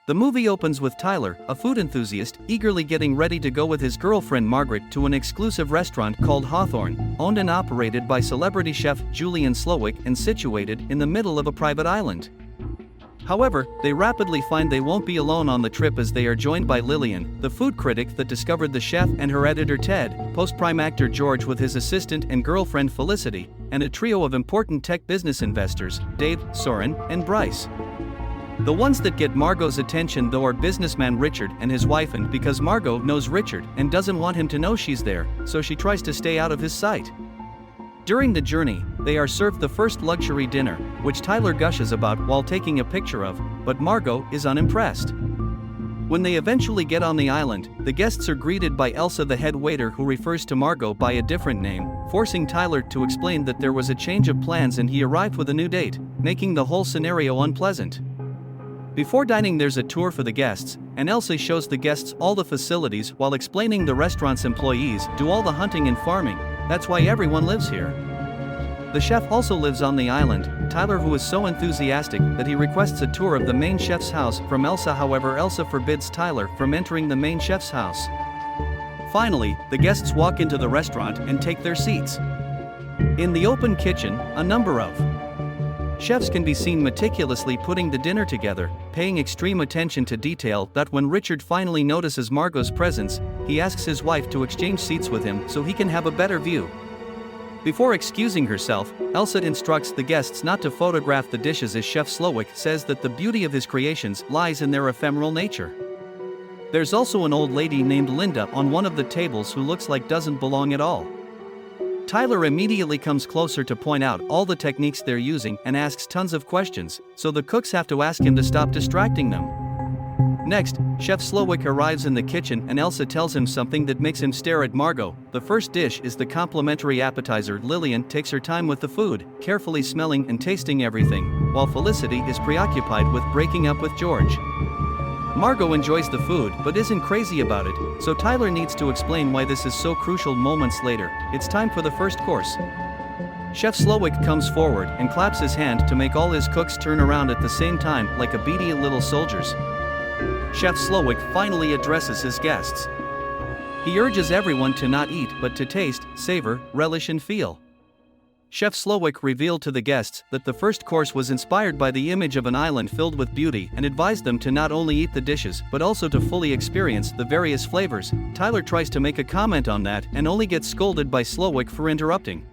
The movie opens with Tyler, a food enthusiast, eagerly getting ready to go with his girlfriend Margaret to an exclusive restaurant called Hawthorne, owned and operated by celebrity chef Julian Slowik and situated in the middle of a private island. However, they rapidly find they won't be alone on the trip as they are joined by Lillian, the food critic that discovered the chef, and her editor Ted, post-prime actor George with his assistant and girlfriend Felicity, and a trio of important tech business investors, Dave, Soren, and Bryce. The ones that get Margot's attention though are businessman Richard and his wife, and because Margot knows Richard and doesn't want him to know she's there, so she tries to stay out of his sight. During the journey, they are served the first luxury dinner, which Tyler gushes about while taking a picture of, but Margot is unimpressed. When they eventually get on the island, the guests are greeted by Elsa, the head waiter, who refers to Margot by a different name, forcing Tyler to explain that there was a change of plans and he arrived with a new date, making the whole scenario unpleasant. Before dining, there's a tour for the guests, and Elsa shows the guests all the facilities while explaining the restaurant's employees do all the hunting and farming, that's why everyone lives here. The chef also lives on the island, Tyler, who is so enthusiastic that he requests a tour of the main chef's house from Elsa. However, Elsa forbids Tyler from entering the main chef's house. Finally, the guests walk into the restaurant and take their seats. In the open kitchen, a number of chefs can be seen meticulously putting the dinner together, paying extreme attention to detail that when Richard finally notices Margot's presence, he asks his wife to exchange seats with him so he can have a better view. Before excusing herself, Elsa instructs the guests not to photograph the dishes as Chef Slowik says that the beauty of his creations lies in their ephemeral nature. There's also an old lady named Linda on one of the tables who looks like doesn't belong at all. Tyler immediately comes closer to point out all the techniques they're using and asks tons of questions, so the cooks have to ask him to stop distracting them. Next, Chef Slowik arrives in the kitchen and Elsa tells him something that makes him stare at Margot. The first dish is the complimentary appetizer. Lillian takes her time with the food, carefully smelling and tasting everything, while Felicity is preoccupied with breaking up with George. Margot enjoys the food but isn't crazy about it, so Tyler needs to explain why this is so crucial. Moments later, it's time for the first course. Chef Slowik comes forward and claps his hand to make all his cooks turn around at the same time like obedient little soldiers. Chef Slowik finally addresses his guests. He urges everyone to not eat but to taste, savor, relish and feel. Chef Slowik revealed to the guests that the first course was inspired by the image of an island filled with beauty and advised them to not only eat the dishes but also to fully experience the various flavors. Tyler tries to make a comment on that and only gets scolded by Slowik for interrupting.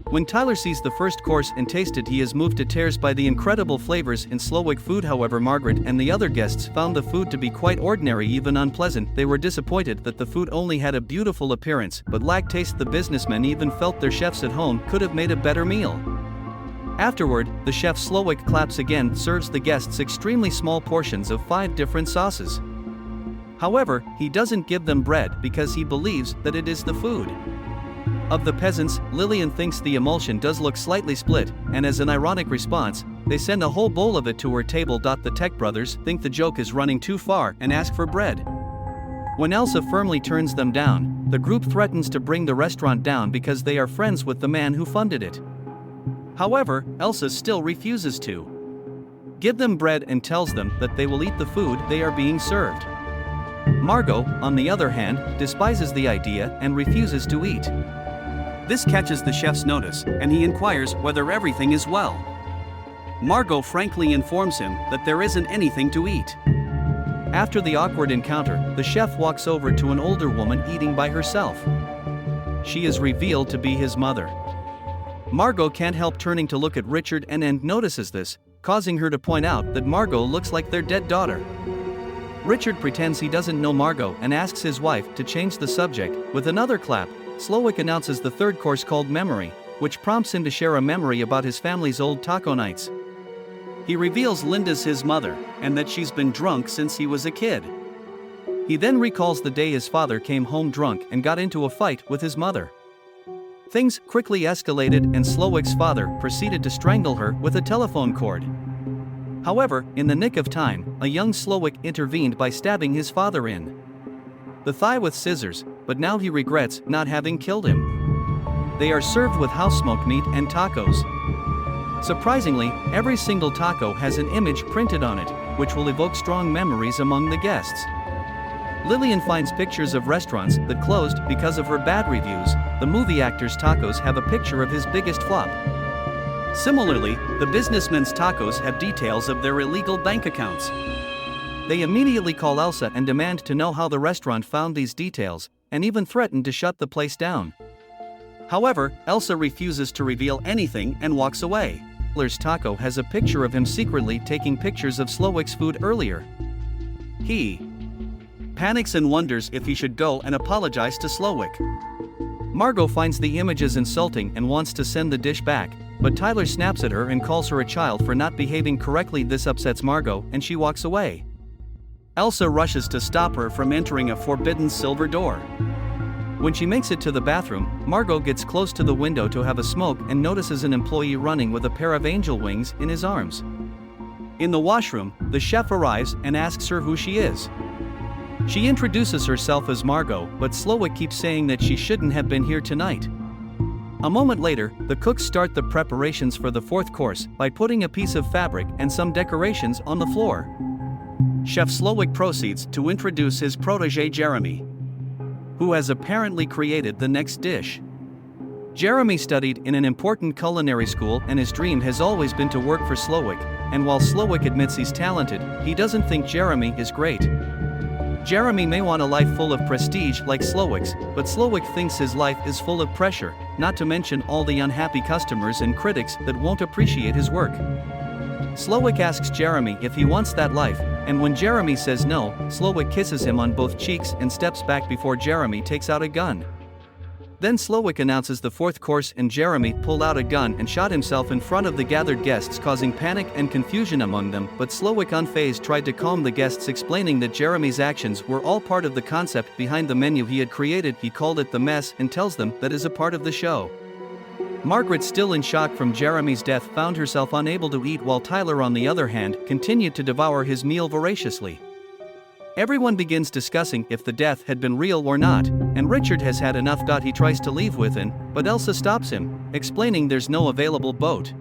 When Tyler sees the first course and tasted, he is moved to tears by the incredible flavors in Slowik food. However, Margaret and the other guests found the food to be quite ordinary, even unpleasant. They were disappointed that the food only had a beautiful appearance but lacked taste. The businessmen even felt their chefs at home could have made a better meal. Afterward, the chef Slowik claps again, serves the guests extremely small portions of 5 different sauces. However, he doesn't give them bread because he believes that it is the food of the peasants. Lillian thinks the emulsion does look slightly split, and as an ironic response, they send a whole bowl of it to her table. The Tech brothers think the joke is running too far and ask for bread. When Elsa firmly turns them down, the group threatens to bring the restaurant down because they are friends with the man who funded it. However, Elsa still refuses to give them bread and tells them that they will eat the food they are being served. Margot, on the other hand, despises the idea and refuses to eat. This catches the chef's notice, and he inquires whether everything is well. Margot frankly informs him that there isn't anything to eat. After the awkward encounter, the chef walks over to an older woman eating by herself. She is revealed to be his mother. Margot can't help turning to look at Richard and notices this, causing her to point out that Margot looks like their dead daughter. Richard pretends he doesn't know Margot and asks his wife to change the subject. With another clap, Slowik announces the third course called Memory, which prompts him to share a memory about his family's old taco nights. He reveals Linda's his mother, and that she's been drunk since he was a kid. He then recalls the day his father came home drunk and got into a fight with his mother. Things quickly escalated and Slowik's father proceeded to strangle her with a telephone cord. However, in the nick of time, a young Slowik intervened by stabbing his father in the thigh with scissors, but now he regrets not having killed him. They are served with house smoked meat and tacos. Surprisingly, every single taco has an image printed on it. which will evoke strong memories among the guests. Lillian finds pictures of restaurants that closed because of her bad reviews. The movie actor's tacos have a picture of his biggest flop. Similarly, the businessmen's tacos have details of their illegal bank accounts. They immediately call Elsa and demand to know how the restaurant found these details, and even threaten to shut the place down. However, Elsa refuses to reveal anything and walks away. Tyler's taco has a picture of him secretly taking pictures of Slowick's food earlier. He panics and wonders if he should go and apologize to Slowick. Margot finds the images insulting and wants to send the dish back, but Tyler snaps at her and calls her a child for not behaving correctly. This upsets Margot and she walks away. Elsa rushes to stop her from entering a forbidden silver door. When she makes it to the bathroom, Margot gets close to the window to have a smoke and notices an employee running with a pair of angel wings in his arms. In the washroom, the chef arrives and asks her who she is. She introduces herself as Margot, but Slowick keeps saying that she shouldn't have been here tonight. A moment later, the cooks start the preparations for the fourth course by putting a piece of fabric and some decorations on the floor. Chef Slowick proceeds to introduce his protégé Jeremy, who has apparently created the next dish. Jeremy studied in an important culinary school and his dream has always been to work for Slowick, and while Slowick admits he's talented, he doesn't think Jeremy is great. Jeremy may want a life full of prestige like Slowick's, but Slowick thinks his life is full of pressure, not to mention all the unhappy customers and critics that won't appreciate his work. Slowick asks Jeremy if he wants that life, and when Jeremy says no, Slowick kisses him on both cheeks and steps back before Jeremy takes out a gun. Then Slowick announces the fourth course and Jeremy pulled out a gun and shot himself in front of the gathered guests, causing panic and confusion among them, but Slowick unfazed tried to calm the guests, explaining that Jeremy's actions were all part of the concept behind the menu he had created. He called it the mess and tells them that is a part of the show. Margaret, still in shock from Jeremy's death, found herself unable to eat, while Tyler, on the other hand, continued to devour his meal voraciously. Everyone begins discussing if the death had been real or not, and Richard has had enough. He tries to leave within, but Elsa stops him, explaining there's no available boat.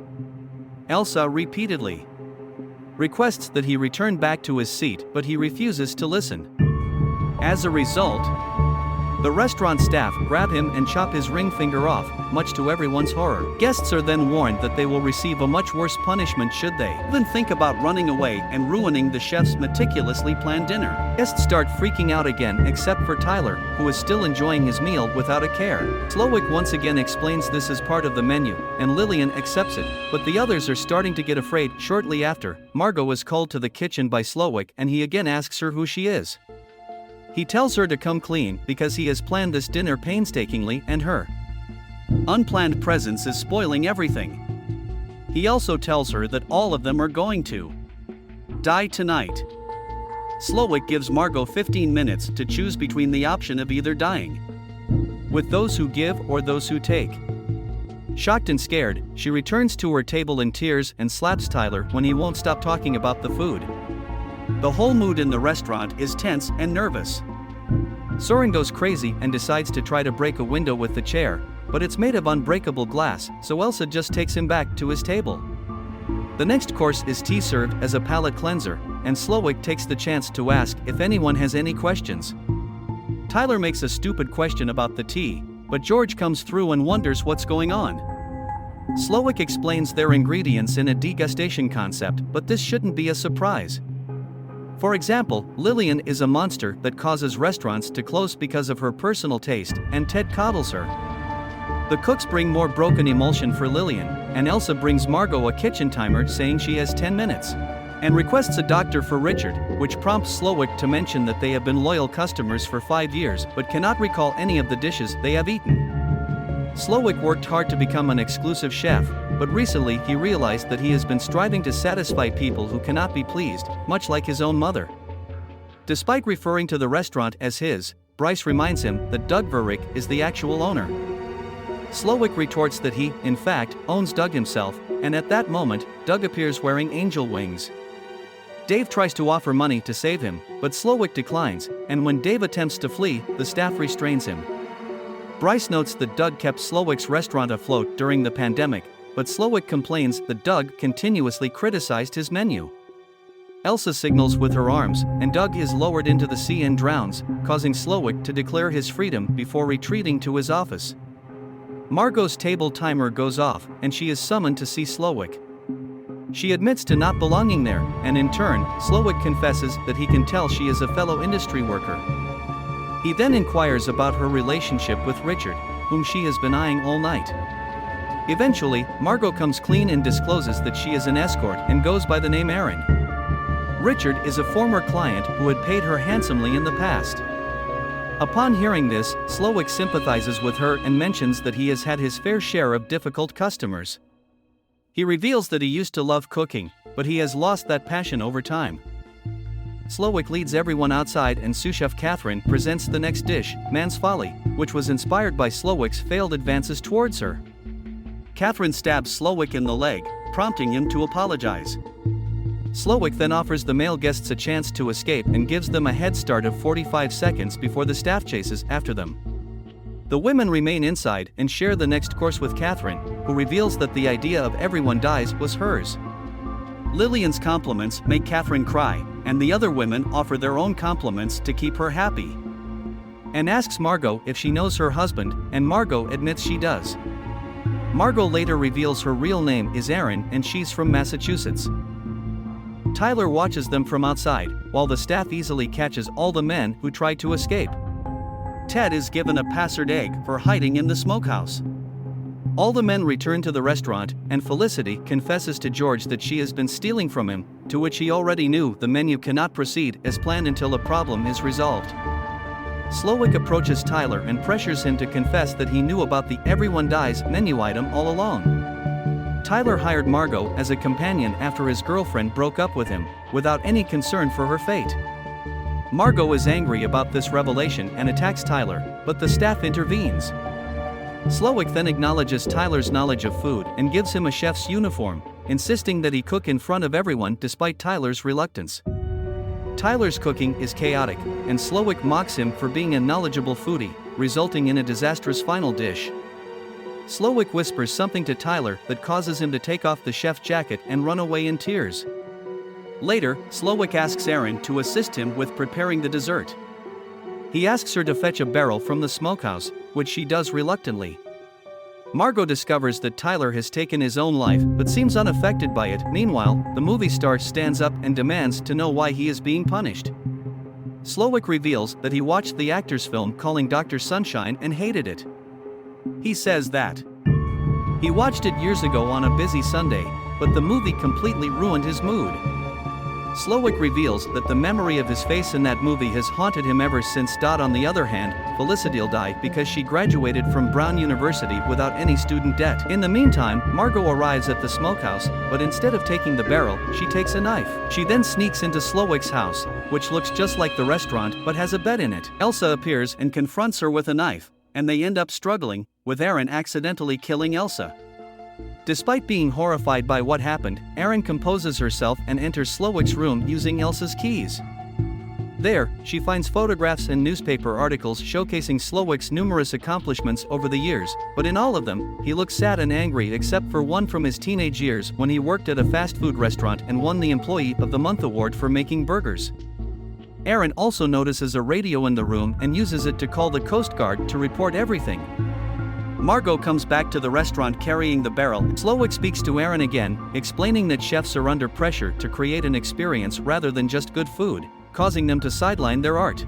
Elsa repeatedly requests that he return back to his seat, but he refuses to listen. As a result, the restaurant staff grab him and chop his ring finger off, much to everyone's horror. Guests are then warned that they will receive a much worse punishment should they even think about running away and ruining the chef's meticulously planned dinner. Guests start freaking out again, except for Tyler, who is still enjoying his meal without a care. Slowick once again explains this is part of the menu, and Lillian accepts it, but the others are starting to get afraid. Shortly after, Margot is called to the kitchen by Slowick and he again asks her who she is. He tells her to come clean because he has planned this dinner painstakingly and her unplanned presence is spoiling everything. He also tells her that all of them are going to die tonight. Slowick gives Margot 15 minutes to choose between the option of either dying with those who give or those who take. Shocked and scared, she returns to her table in tears and slaps Tyler when he won't stop talking about the food. The whole mood in the restaurant is tense and nervous. Soren goes crazy and decides to try to break a window with the chair, but it's made of unbreakable glass, so Elsa just takes him back to his table. The next course is tea served as a palate cleanser, and Slowick takes the chance to ask if anyone has any questions. Tyler makes a stupid question about the tea, but George comes through and wonders what's going on. Slowick explains their ingredients in a degustation concept, but this shouldn't be a surprise. For example, Lillian is a monster that causes restaurants to close because of her personal taste, and Ted coddles her. The cooks bring more broken emulsion for Lillian, and Elsa brings Margot a kitchen timer saying she has 10 minutes, and requests a doctor for Richard, which prompts Slowick to mention that they have been loyal customers for 5 years but cannot recall any of the dishes they have eaten. Slowick worked hard to become an exclusive chef, but recently he realized that he has been striving to satisfy people who cannot be pleased, much like his own mother. Despite referring to the restaurant as his, Bryce reminds him that Doug Verrick is the actual owner. Slowick retorts that he, in fact, owns Doug himself, and at that moment, Doug appears wearing angel wings. Dave tries to offer money to save him, but Slowick declines, and when Dave attempts to flee, the staff restrains him. Bryce notes that Doug kept Slowick's restaurant afloat during the pandemic, but Slowick complains that Doug continuously criticized his menu. Elsa signals with her arms, and Doug is lowered into the sea and drowns, causing Slowick to declare his freedom before retreating to his office. Margot's table timer goes off, and she is summoned to see Slowick. She admits to not belonging there, and in turn, Slowick confesses that he can tell she is a fellow industry worker. He then inquires about her relationship with Richard, whom she has been eyeing all night. Eventually, Margot comes clean and discloses that she is an escort and goes by the name Erin. Richard is a former client who had paid her handsomely in the past. Upon hearing this, Slowick sympathizes with her and mentions that he has had his fair share of difficult customers. He reveals that he used to love cooking, but he has lost that passion over time. Slowick leads everyone outside and sous chef Catherine presents the next dish, Man's Folly, which was inspired by Slowick's failed advances towards her. Catherine stabs Slowick in the leg, prompting him to apologize. Slowick then offers the male guests a chance to escape and gives them a head start of 45 seconds before the staff chases after them. The women remain inside and share the next course with Catherine, who reveals that the idea of everyone dies was hers. Lillian's compliments make Catherine cry, and the other women offer their own compliments to keep her happy. Anne asks Margot if she knows her husband, and Margot admits she does. Margot later reveals her real name is Erin and she's from Massachusetts. Tyler watches them from outside, while the staff easily catches all the men who try to escape. Ted is given a passard egg for hiding in the smokehouse. All the men return to the restaurant, and Felicity confesses to George that she has been stealing from him, to which he already knew the menu cannot proceed as planned until a problem is resolved. Slowick approaches Tyler and pressures him to confess that he knew about the Everyone Dies menu item all along. Tyler hired Margot as a companion after his girlfriend broke up with him, without any concern for her fate. Margot is angry about this revelation and attacks Tyler, but the staff intervenes. Slowick then acknowledges Tyler's knowledge of food and gives him a chef's uniform, insisting that he cook in front of everyone despite Tyler's reluctance. Tyler's cooking is chaotic, and Slowick mocks him for being a knowledgeable foodie, resulting in a disastrous final dish. Slowick whispers something to Tyler that causes him to take off the chef's jacket and run away in tears. Later, Slowick asks Erin to assist him with preparing the dessert. He asks her to fetch a barrel from the smokehouse, which she does reluctantly. Margot discovers that Tyler has taken his own life but seems unaffected by it. Meanwhile, the movie star stands up and demands to know why he is being punished. Slowick reveals that he watched the actor's film Calling Dr. Sunshine and hated it. He says that he watched it years ago on a busy Sunday, but the movie completely ruined his mood. Slowick reveals that the memory of his face in that movie has haunted him ever since. On the other hand, Felicity'll die because she graduated from Brown University without any student debt. In the meantime, Margot arrives at the smokehouse, but instead of taking the barrel, she takes a knife. She then sneaks into Slowick's house, which looks just like the restaurant but has a bed in it. Elsa appears and confronts her with a knife, and they end up struggling, with Erin accidentally killing Elsa. Despite being horrified by what happened, Erin composes herself and enters Slowick's room using Elsa's keys. There, she finds photographs and newspaper articles showcasing Slowick's numerous accomplishments over the years, but in all of them, he looks sad and angry except for one from his teenage years when he worked at a fast food restaurant and won the Employee of the Month award for making burgers. Erin also notices a radio in the room and uses it to call the Coast Guard to report everything. Margot comes back to the restaurant carrying the barrel. Slowick speaks to Erin again, explaining that chefs are under pressure to create an experience rather than just good food, causing them to sideline their art.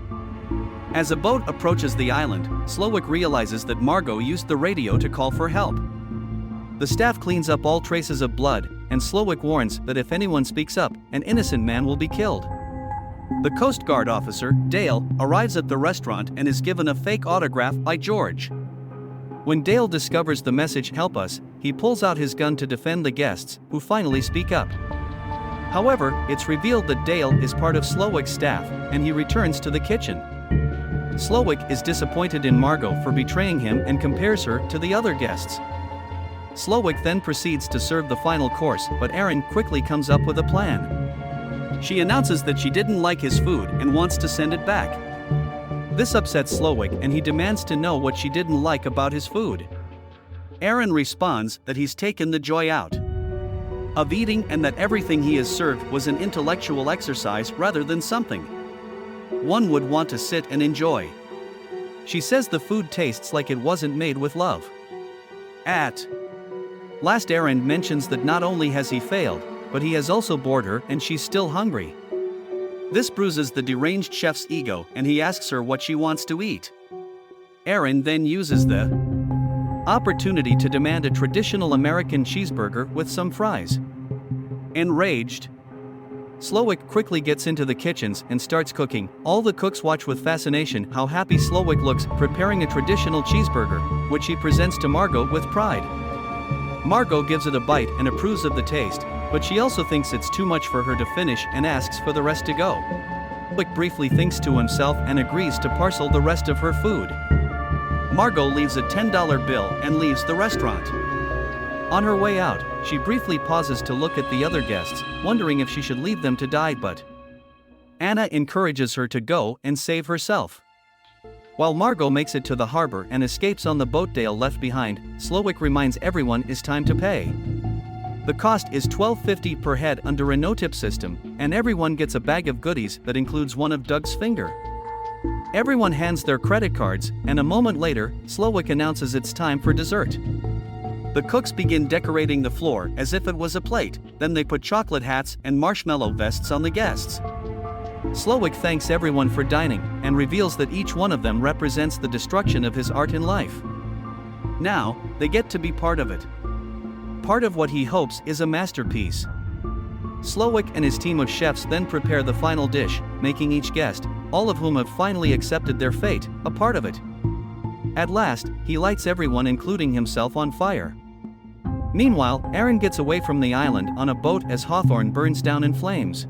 As a boat approaches the island, Slowick realizes that Margot used the radio to call for help. The staff cleans up all traces of blood, and Slowick warns that if anyone speaks up, an innocent man will be killed. The Coast Guard officer, Dale, arrives at the restaurant and is given a fake autograph by George. When Dale discovers the message "Help us," he pulls out his gun to defend the guests, who finally speak up. However, it's revealed that Dale is part of Slowick's staff, and he returns to the kitchen. Slowick is disappointed in Margot for betraying him and compares her to the other guests. Slowick then proceeds to serve the final course, but Erin quickly comes up with a plan. She announces that she didn't like his food and wants to send it back. This upsets Slowick and he demands to know what she didn't like about his food. Erin responds that he's taken the joy out. of eating and that everything he is served was an intellectual exercise rather than something one would want to sit and enjoy. She says the food tastes like it wasn't made with love. At last, Aaron mentions that not only has he failed, but he has also bored her and she's still hungry. This bruises the deranged chef's ego and he asks her what she wants to eat. Aaron then uses the opportunity to demand a traditional American cheeseburger with some fries. Enraged, Slowik quickly gets into the kitchens and starts cooking. All the cooks watch with fascination how happy Slowik looks preparing a traditional cheeseburger, which he presents to Margot with pride. Margot gives it a bite and approves of the taste, but she also thinks it's too much for her to finish and asks for the rest to go. Slowik briefly thinks to himself and agrees to parcel the rest of her food. Margot leaves a $10 bill and leaves the restaurant. On her way out, she briefly pauses to look at the other guests, wondering if she should leave them to die, but Anna encourages her to go and save herself. While Margot makes it to the harbor and escapes on the boat Dale left behind, Slowik reminds everyone it's time to pay. The cost is $12.50 per head under a no-tip system, and everyone gets a bag of goodies that includes one of Doug's finger. Everyone hands their credit cards, and a moment later, Slowik announces it's time for dessert. The cooks begin decorating the floor as if it was a plate, then they put chocolate hats and marshmallow vests on the guests. Slowik thanks everyone for dining, and reveals that each one of them represents the destruction of his art in life. Now, they get to be part of it. Part of what he hopes is a masterpiece. Slowik and his team of chefs then prepare the final dish, making each guest, all of whom have finally accepted their fate, a part of it. At last, he lights everyone including himself on fire. Meanwhile, Aaron gets away from the island on a boat as Hawthorne burns down in flames.